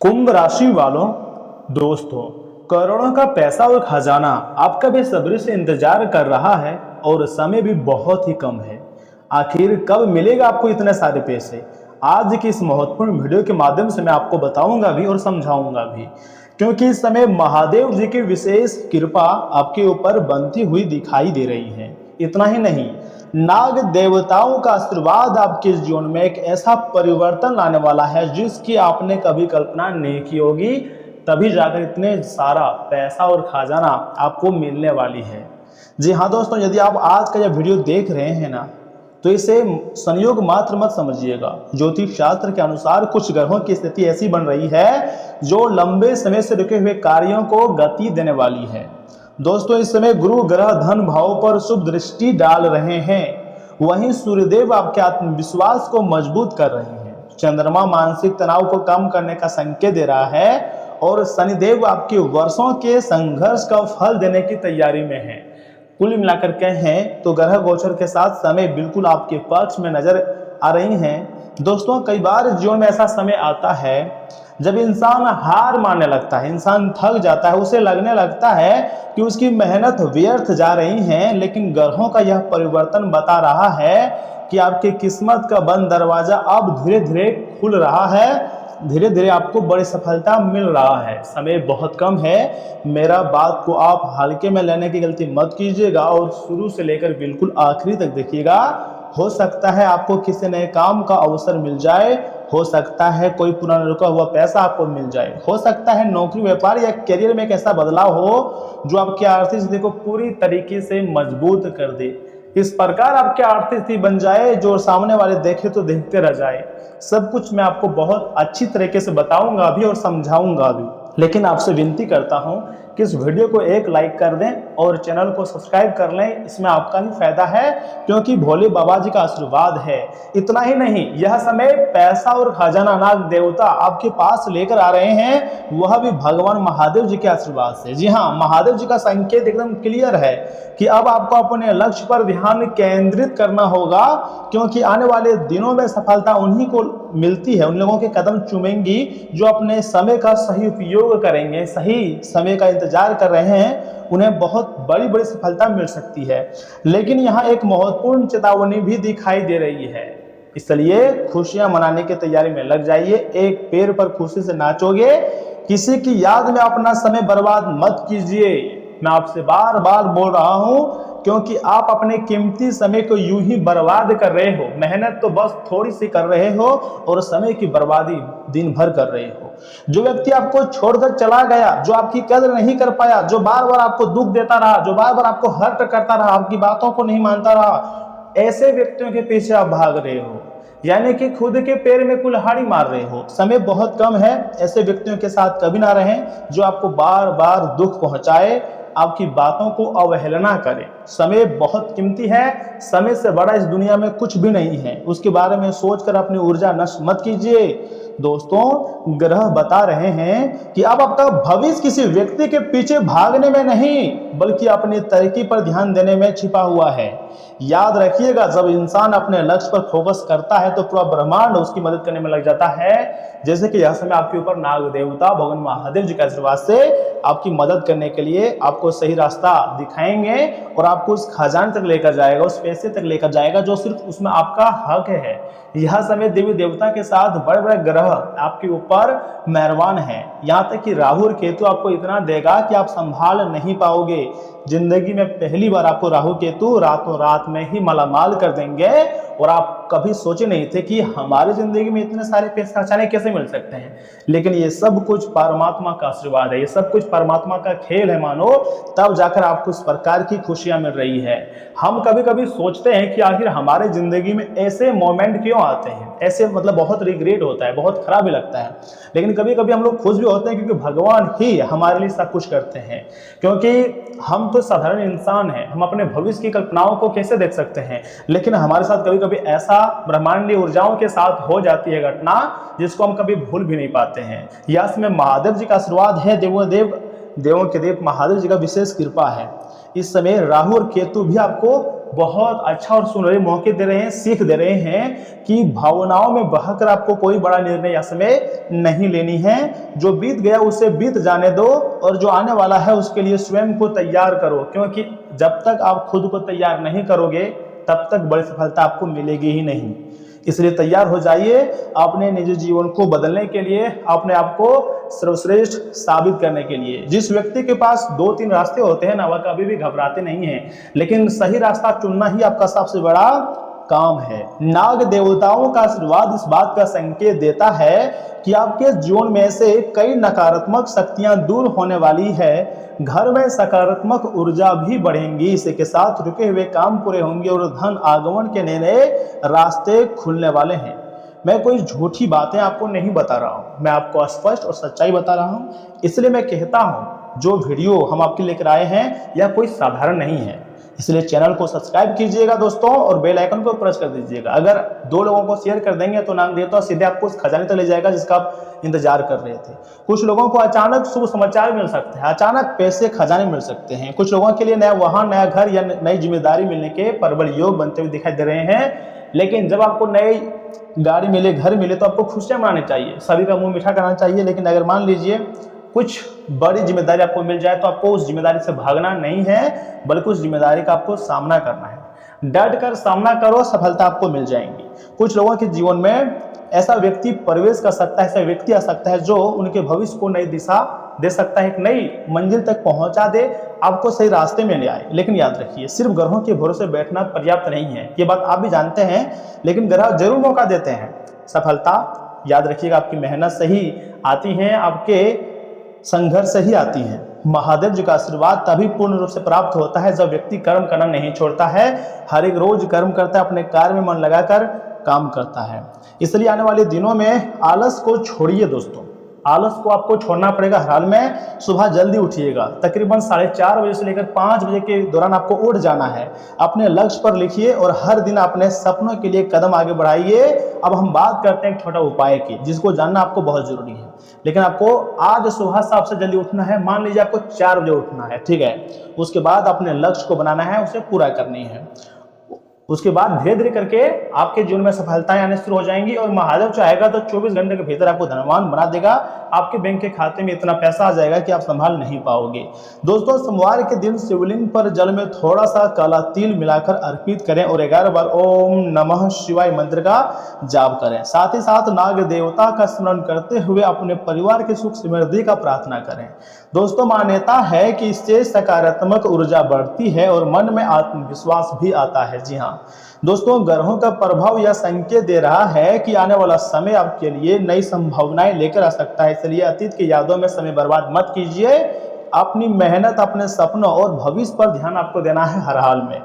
कुंभ राशि वालों, दोस्तों, करोड़ों का पैसा और खजाना आपका बेसब्री से इंतजार कर रहा है और समय भी बहुत ही कम है। आखिर कब मिलेगा आपको इतने सारे पैसे? आज की इस महत्वपूर्ण वीडियो के माध्यम से मैं आपको बताऊंगा भी और समझाऊंगा भी, क्योंकि इस समय महादेव जी की विशेष कृपा आपके ऊपर बनती हुई दिखाई दे रही है। इतना ही नहीं, नाग देवताओं का आशीर्वाद आपके जीवन में एक ऐसा परिवर्तन लाने वाला है जिसकी आपने कभी कल्पना नहीं की होगी। तभी जाकर इतने सारा पैसा और खजाना आपको मिलने वाली है। जी हाँ दोस्तों, यदि आप आज का यह वीडियो देख रहे हैं ना, तो इसे संयोग मात्र मत समझिएगा। ज्योतिष शास्त्र के अनुसार कुछ ग्रहों की स्थिति ऐसी बन रही है जो लंबे समय से रुके हुए कार्यों को गति देने वाली है। दोस्तों, इस समय गुरु ग्रह धन भाव पर शुभ दृष्टि डाल रहे हैं। वहीं सूर्यदेव आपके आत्मविश्वास को मजबूत कर रहे हैं। चंद्रमा मानसिक तनाव को कम करने का संकेत दे रहा है और शनिदेव आपके वर्षों के संघर्ष का फल देने की तैयारी में है। कुल मिलाकर कहें तो ग्रह गोचर के साथ समय बिल्कुल आपके पक्ष में नजर आ रही हैं। दोस्तों, कई बार जीवन में ऐसा समय आता है जब इंसान हार मानने लगता है, इंसान थक जाता है, उसे लगने लगता है कि उसकी मेहनत व्यर्थ जा रही है। लेकिन ग्रहों का यह परिवर्तन बता रहा है कि आपकी किस्मत का बंद दरवाजा अब धीरे धीरे खुल रहा है। धीरे धीरे आपको बड़ी सफलता मिल रहा है। समय बहुत कम है। मेरा बात को आप हल्के में लेने की गलती मत कीजिएगा और शुरू से लेकर बिल्कुल आखिरी तक देखिएगा। हो सकता है आपको किसी नए काम का अवसर मिल जाए, हो सकता है कोई पुराना रुका हुआ पैसा आपको मिल जाए, हो सकता है नौकरी व्यापार या करियर में एक ऐसा बदलाव हो जो आपकी आर्थिक स्थिति को पूरी तरीके से मजबूत कर दे। इस प्रकार आपकी आर्थिक स्थिति बन जाए जो सामने वाले देखे तो देखते रह जाए। सब कुछ मैं आपको बहुत अच्छी तरीके से बताऊंगा भी और समझाऊंगा भी। लेकिन आपसे विनती करता हूं कि इस वीडियो को एक लाइक कर दें और चैनल को सब्सक्राइब कर लें। इसमें आपका ही फायदा है, क्योंकि भोले बाबा जी का आशीर्वाद है। इतना ही नहीं, यह समय पैसा और खजाना नाग देवता आपके पास लेकर आ रहे हैं, वह भी भगवान महादेव जी के आशीर्वाद से। जी हाँ, महादेव जी का संकेत एकदम क्लियर है कि अब आपको अपने लक्ष्य पर ध्यान केंद्रित करना होगा, क्योंकि आने वाले दिनों में सफलता उन्हीं को मिलती है, उन लोगों के कदम चूमेंगी जो अपने समय का सही उपयोग करेंगे, सही समय का इंतजार कर रहे हैं। उन्हें बहुत बड़ी बड़ी सफलता मिल सकती है। लेकिन यहाँ एक महत्वपूर्ण चेतावनी भी दिखाई दे रही है, इसलिए खुशियां मनाने की तैयारी में लग जाइए। एक पैर पर खुशी से नाचोगे, किसी की याद में अपना समय बर्बाद मत कीजिए। मैं आपसे बार बार बोल रहा हूं, क्योंकि आप अपने कीमती समय को यूं ही बर्बाद कर रहे हो। मेहनत तो बस थोड़ी सी कर रहे हो और समय की बर्बादी दिन भर कर रहे हो। जो व्यक्ति आपको छोड़कर चला गया, जो आपकी कदर नहीं कर पाया, जो बार बार आपको दुख देता रहा, जो बार बार आपको हर्ट करता रहा, आपकी बातों को नहीं मानता रहा, ऐसे व्यक्तियों के पीछे आप भाग रहे हो, यानी कि खुद के पैर में कुल्हाड़ी मार रहे हो। समय बहुत कम है। ऐसे व्यक्तियों के साथ कभी ना रहें जो आपको बार बार दुख पहुंचाए, आपकी बातों को अवहेलना करे। समय बहुत कीमती है। समय से बड़ा इस दुनिया में कुछ भी नहीं है। उसके बारे में सोचकर अपनी ऊर्जा नष्ट मत कीजिए। दोस्तों, ग्रह बता रहे हैं कि अब आपका भविष्य किसी व्यक्ति के पीछे भागने में नहीं, बल्कि अपनी तरक्की पर ध्यान देने में छिपा हुआ है। याद रखिएगा, जब इंसान अपने लक्ष्य पर फोकस करता है तो पूरा ब्रह्मांड उसकी मदद करने में लग जाता है। जैसे कि यह समय आपके ऊपर नाग देवता भगवान महादेव जी के आशीर्वाद से आपकी मदद करने के लिए आपको सही रास्ता दिखाएंगे और आपको उस खजाने तक लेकर जाएगा, उस पैसे तक लेकर जाएगा जो सिर्फ उसमें आपका हक है। यह समय देवी देवता के साथ बड़े बड़े ग्रह आपके ऊपर मेहरबान है। यहाँ तक कि राहु और केतु आपको इतना देगा कि आप संभाल नहीं पाओगे। जिंदगी में पहली बार आपको राहु केतु रातों रात में ही मालामाल कर देंगे और आप कभी सोचे नहीं थे कि हमारी जिंदगी में इतने सारे पैसे अचानक कैसे मिल सकते हैं। लेकिन ये सब कुछ परमात्मा का आशीर्वाद है, ये सब कुछ परमात्मा का खेल है मानो, तब जाकर आपको इस प्रकार की खुशियां मिल रही है। हम कभी कभी सोचते हैं कि आखिर हमारे जिंदगी में ऐसे मोमेंट क्यों आते हैं, ऐसे मतलब बहुत रिग्रेट होता है, बहुत खराब भी लगता है। लेकिन कभी कभी हम लोग खुश भी होते हैं, क्योंकि भगवान ही हमारे लिए सब कुछ करते हैं। क्योंकि हम तो साधारण इंसान हैं, हम अपने भविष्य की कल्पनाओं को कैसे देख सकते हैं। लेकिन हमारे साथ कभी कभी ऐसा ब्रह्मांडीय ऊर्जाओं के साथ हो जाती है घटना जिसको हम कभी भूल भी नहीं पाते हैं। यह में महादेव जी का आशीर्वाद है। देवों के देव महादेव जी का विशेष कृपा है। इस समय राहु और केतु भी आपको बहुत अच्छा और सुनहरे मौके दे रहे हैं, सीख दे रहे हैं कि भावनाओं में बहकर आपको कोई बड़ा निर्णय या समय नहीं लेनी है। जो बीत गया उसे बीत जाने दो और जो आने वाला है उसके लिए स्वयं को तैयार करो, क्योंकि जब तक आप खुद को तैयार नहीं करोगे तब तक बड़ी सफलता आपको मिलेगी ही नहीं। इसलिए तैयार हो जाइए अपने निजी जीवन को बदलने के लिए, अपने आप को सर्वश्रेष्ठ साबित करने के लिए। जिस व्यक्ति के पास 2-3 रास्ते होते हैं ना, वह कभी भी घबराते नहीं हैं, लेकिन सही रास्ता चुनना ही आपका सबसे बड़ा काम है। नाग देवताओं का आशीर्वाद इस बात का संकेत देता है कि आपके जीवन में से कई नकारात्मक शक्तियां दूर होने वाली है। घर में सकारात्मक ऊर्जा भी बढ़ेंगी, इसी के साथ रुके हुए काम पूरे होंगे और धन आगमन के नए नए रास्ते खुलने वाले हैं। मैं कोई झूठी बातें आपको नहीं बता रहा हूं, मैं आपको स्पष्ट और सच्चाई बता रहा हूं। इसलिए मैं कहता हूं जो वीडियो हम आपके लेकर आए हैं यह कोई साधारण नहीं है। इसलिए चैनल को सब्सक्राइब कीजिएगा दोस्तों और बेल आइकन को प्रेस कर दीजिएगा। अगर 2 लोगों को शेयर कर देंगे तो नाग देवता सीधे आपको उस खजाने तक ले जाएगा जिसका आप इंतजार कर रहे थे। कुछ लोगों को अचानक शुभ समाचार मिल सकते हैं, अचानक पैसे खजाने मिल सकते हैं। कुछ लोगों के लिए नया वाहन, नया घर या नई जिम्मेदारी मिलने के प्रबल योग बनते हुए दिखाई दे रहे हैं। लेकिन जब आपको नई गाड़ी मिले, घर मिले तो आपको खुशियां मनानी चाहिए, सभी का मुंह मीठा करना चाहिए। लेकिन अगर मान लीजिए कुछ बड़ी जिम्मेदारी आपको मिल जाए तो आपको उस जिम्मेदारी से भागना नहीं है, बल्कि उस जिम्मेदारी का आपको सामना करना है। डट कर सामना करो, सफलता आपको मिल जाएंगी। कुछ लोगों के जीवन में ऐसा व्यक्ति प्रवेश कर सकता है, ऐसा व्यक्ति आ सकता है जो उनके भविष्य को नई दिशा दे सकता है, एक नई मंजिल तक पहुंचा दे, आपको सही रास्ते में ले आए। लेकिन याद रखिए, सिर्फ ग्रहों के भरोसे बैठना पर्याप्त नहीं है, ये बात आप भी जानते हैं। लेकिन ग्रह जरूर मौका देते हैं। सफलता याद रखिएगा आपकी मेहनत से ही आती है, आपके संघर्ष से ही आती है। महादेव जी का आशीर्वाद तभी पूर्ण रूप से प्राप्त होता है जब व्यक्ति कर्म करना नहीं छोड़ता है, हर एक रोज कर्म करता है, अपने कार्य में मन लगाकर काम करता है। इसलिए आने वाले दिनों में आलस को छोड़िए दोस्तों, आलस को आपको छोड़ना पड़ेगा। हर हाल में सुबह जल्दी उठिएगा, तकरीबन 4:30 बजे से लेकर 5 बजे के दौरान आपको उठ जाना है। अपने लक्ष्य पर लिखिए और हर दिन अपने सपनों के लिए कदम आगे बढ़ाइए। अब हम बात करते हैं एक छोटा उपाय की, जिसको जानना आपको बहुत जरूरी है। लेकिन आपको आज सुबह सबसे जल्दी उठना है। मान लीजिए आपको 4 बजे उठना है, ठीक है। उसके बाद अपने लक्ष्य को बनाना है, उसे पूरा करनी है। उसके बाद धीरे धीरे करके आपके जीवन में सफलताएं आने शुरू हो जाएंगी और महादेव चाहेगा तो 24 घंटे के भीतर आपको धनवान बना देगा। आपके बैंक के खाते में इतना पैसा आ जाएगा कि आप संभाल नहीं पाओगे। दोस्तों, सोमवार के दिन शिवलिंग पर जल में थोड़ा सा काला तिल मिलाकर अर्पित करें और 11 बार ओम नमः शिवाय मंत्र का जाप करें। साथ ही साथ नाग देवता का स्मरण करते हुए अपने परिवार की सुख समृद्धि का प्रार्थना करें। दोस्तों, मान्यता है कि इससे सकारात्मक ऊर्जा बढ़ती है और मन में आत्मविश्वास भी आता है। जी हाँ दोस्तों, ग्रहों का प्रभाव यह संकेत दे रहा है कि आने वाला समय आपके लिए नई संभावनाएं लेकर आ सकता है। इसलिए अतीत की यादों में समय बर्बाद मत कीजिए। अपनी मेहनत, अपने सपनों और भविष्य पर ध्यान आपको देना है हर हाल में।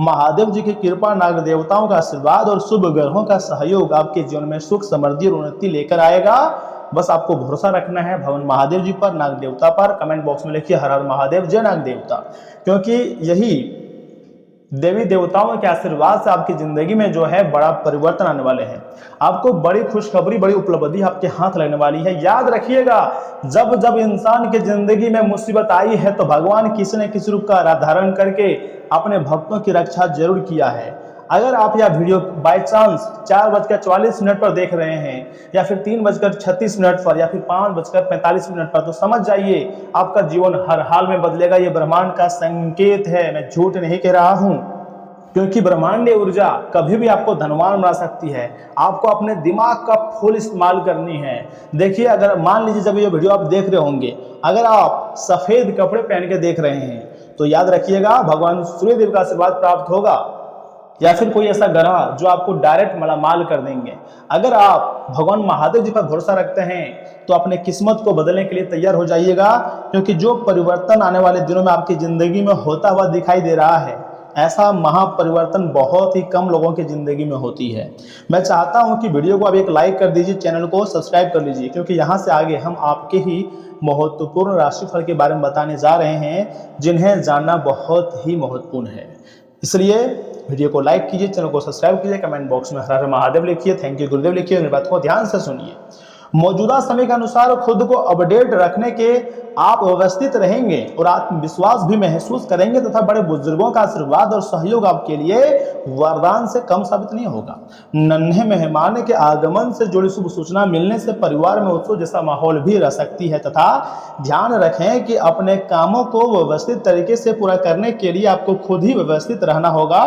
महादेव जी की कृपा, नाग देवताओं का आशीर्वाद और शुभ ग्रहों का सहयोग आपके जीवन में सुख, समृद्धि और उन्नति लेकर आएगा। बस आपको भरोसा रखना है भगवान महादेव जी पर, नाग देवता पर। कमेंट बॉक्स में लिखिए हर हर महादेव, जय नाग देवता, क्योंकि यही देवी देवताओं के आशीर्वाद से आपकी जिंदगी में जो है बड़ा परिवर्तन आने वाले हैं। आपको बड़ी खुशखबरी, बड़ी उपलब्धि आपके हाथ लगने वाली है। याद रखिएगा, जब जब इंसान की जिंदगी में मुसीबत आई है तो भगवान किसी न किसी रूप का धारण करके अपने भक्तों की रक्षा जरूर किया है। अगर आप यह वीडियो बाय चांस 4:44 पर देख रहे हैं या फिर 3:36 पर या फिर 5:45 पर, तो समझ जाइए आपका जीवन हर हाल में बदलेगा। ये ब्रह्मांड का संकेत है, मैं झूठ नहीं कह रहा हूं, क्योंकि ब्रह्मांडीय ऊर्जा कभी भी आपको धनवान बना सकती है। आपको अपने दिमाग का फुल इस्तेमाल करनी है। देखिए, अगर मान लीजिए जब ये वीडियो आप देख रहे होंगे, अगर आप सफेद कपड़े पहन के देख रहे हैं तो याद रखिएगा भगवान सूर्यदेव का आशीर्वाद प्राप्त होगा, या फिर कोई ऐसा ग्रह जो आपको डायरेक्ट मालामाल कर देंगे। अगर आप भगवान महादेव जी पर भरोसा रखते हैं तो अपने किस्मत को बदलने के लिए तैयार हो जाइएगा, क्योंकि जो परिवर्तन आने वाले दिनों में आपकी जिंदगी में होता हुआ दिखाई दे रहा है, ऐसा महापरिवर्तन बहुत ही कम लोगों की जिंदगी में होती है। मैं चाहता हूं कि वीडियो को आप एक लाइक कर दीजिए, चैनल को सब्सक्राइब कर लीजिए, क्योंकि यहां से आगे हम आपके ही महत्वपूर्ण राशिफल के बारे में बताने जा रहे हैं, जिन्हें जानना बहुत ही महत्वपूर्ण है। इसलिए वीडियो को लाइक कीजिए, चैनल को सब्सक्राइब कीजिए, कमेंट बॉक्स में हर हर महादेव लिखिए, थैंक यू गुरुदेव लिखिए, मेरी बात को ध्यान से सुनिए। मौजूदा समय के अनुसार खुद को अपडेट रखने के आप व्यवस्थित रहेंगे और आत्मविश्वास भी महसूस करेंगे तथा बड़े बुजुर्गों का आशीर्वाद और सहयोग आपके लिए वरदान से कम साबित नहीं होगा। नन्हे मेहमान के आगमन से जुड़ी शुभ सूचना मिलने से परिवार में उत्सव जैसा माहौल भी रह सकती है तथा ध्यान रखें कि अपने कामों को व्यवस्थित तरीके से पूरा करने के लिए आपको खुद ही व्यवस्थित रहना होगा।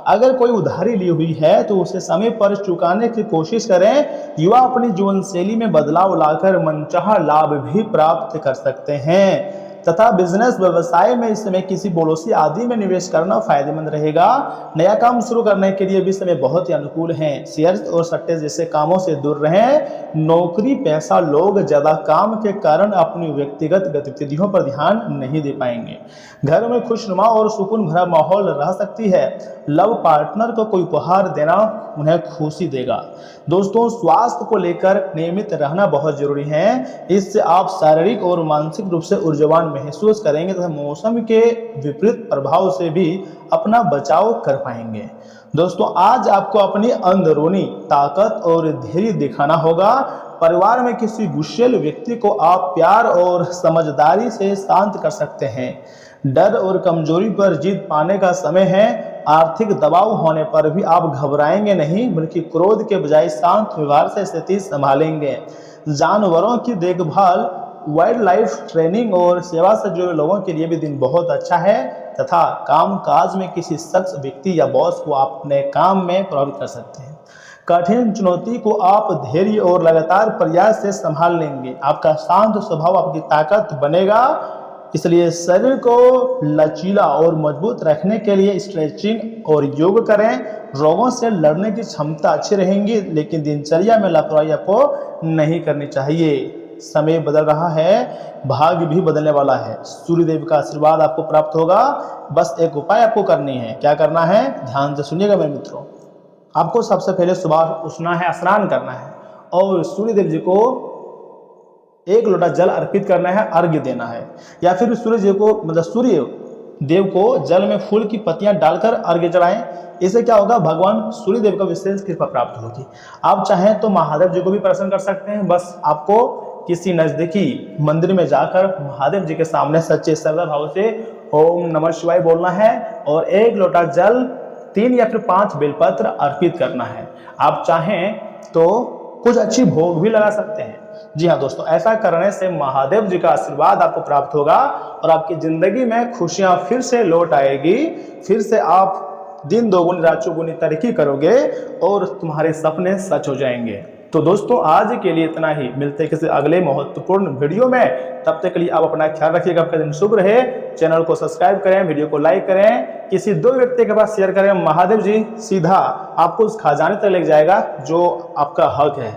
अगर कोई उधारी ली हुई है तो उसे समय पर चुकाने की कोशिश करें। युवा अपनी जीवन शैली में बदलाव लाकर मनचाहा लाभ भी प्राप्त कर सकते हैं तथा बिजनेस व्यवसाय में इस समय किसी पड़ोसी आदि में निवेश करना फायदेमंद रहेगा। नया काम शुरू करने के लिए भी समय बहुत ही अनुकूल है। शेयर्स और सट्टे जैसे कामों से दूर रहें। नौकरी पेशा लोग ज्यादा काम के कारण अपनी व्यक्तिगत गतिविधियों पर ध्यान नहीं दे पाएंगे। घर में खुशनुमा और सुकून भरा माहौल रह सकती है। लव पार्टनर को कोई उपहार देना उन्हें खुशी देगा। दोस्तों, स्वास्थ्य को लेकर नियमित रहना बहुत जरूरी है। इससे आप शारीरिक और मानसिक रूप से ऊर्जावान महसूस करेंगे तथा मौसम के विपरीत प्रभाव से भी अपना बचाव कर पाएंगे। दोस्तों, आज आपको अपनी अंदरूनी ताकत और धैर्य दिखाना होगा। परिवार में किसी गुस्सेल व्यक्ति को आप प्यार और समझदारी से शांत कर सकते हैं। डर और कमजोरी पर जीत पाने का समय है। आर्थिक दबाव होने पर भी आप घबराएंगे नहीं, बल्कि क्रोध के बजाय शांत व्यवहार से स्थिति संभालेंगे। जानवरों की देखभाल, वाइल्ड लाइफ ट्रेनिंग और सेवा से जुड़े लोगों के लिए भी दिन बहुत अच्छा है तथा काम काज में किसी शख्स, व्यक्ति या बॉस को अपने काम में प्रभावित कर सकते हैं। कठिन चुनौती को आप धैर्य और लगातार प्रयास से संभाल लेंगे। आपका शांत स्वभाव आपकी ताकत बनेगा। इसलिए शरीर को लचीला और मजबूत रखने के लिए स्ट्रेचिंग और योग करें। रोगों से लड़ने की क्षमता अच्छी रहेंगी, लेकिन दिनचर्या में लापरवाही आपको नहीं करनी चाहिए। समय बदल रहा है, भाग्य भी बदलने वाला है। सूर्यदेव का आशीर्वाद आपको प्राप्त होगा। बस एक उपाय आपको करनी है। क्या करना है, ध्यान से सुनिएगा मेरे मित्रों। आपको सबसे पहले सुबह उठना है, स्नान करना है और सूर्यदेव जी को एक लोटा जल अर्पित करना है, अर्घ्य देना है। या फिर सूर्य जी को सूर्य देव को जल में फूल की पत्तियां डालकर अर्घ्य चढ़ाएं। इससे क्या होगा, भगवान सूर्य देव का विशेष कृपा प्राप्त होगी। आप चाहें तो महादेव जी को भी प्रसन्न कर सकते हैं। बस आपको किसी नजदीकी मंदिर में जाकर महादेव जी के सामने सच्चे श्रद्धा भाव से ओम नमः शिवाय बोलना है और एक लोटा जल, 3 या फिर 5 बेलपत्र अर्पित करना है। आप चाहें तो कुछ अच्छी भोग भी लगा सकते हैं। जी हाँ दोस्तों, ऐसा करने से महादेव जी का आशीर्वाद आपको प्राप्त होगा और आपकी जिंदगी में खुशियां फिर से लौट आएगी। फिर से आप दिन दोगुनी रात चौगुनी तरक्की करोगे और तुम्हारे सपने सच हो जाएंगे। तो दोस्तों, आज के लिए इतना ही। मिलते हैं किसी अगले महत्वपूर्ण वीडियो में। तब तक के लिए आप अपना ख्याल रखिएगा। आपका दिन शुभ रहे। चैनल को सब्सक्राइब करें, वीडियो को लाइक करें, किसी 2 व्यक्ति के पास शेयर करें। महादेव जी सीधा आपको उस खजाने तक ले जाएगा जो आपका हक है।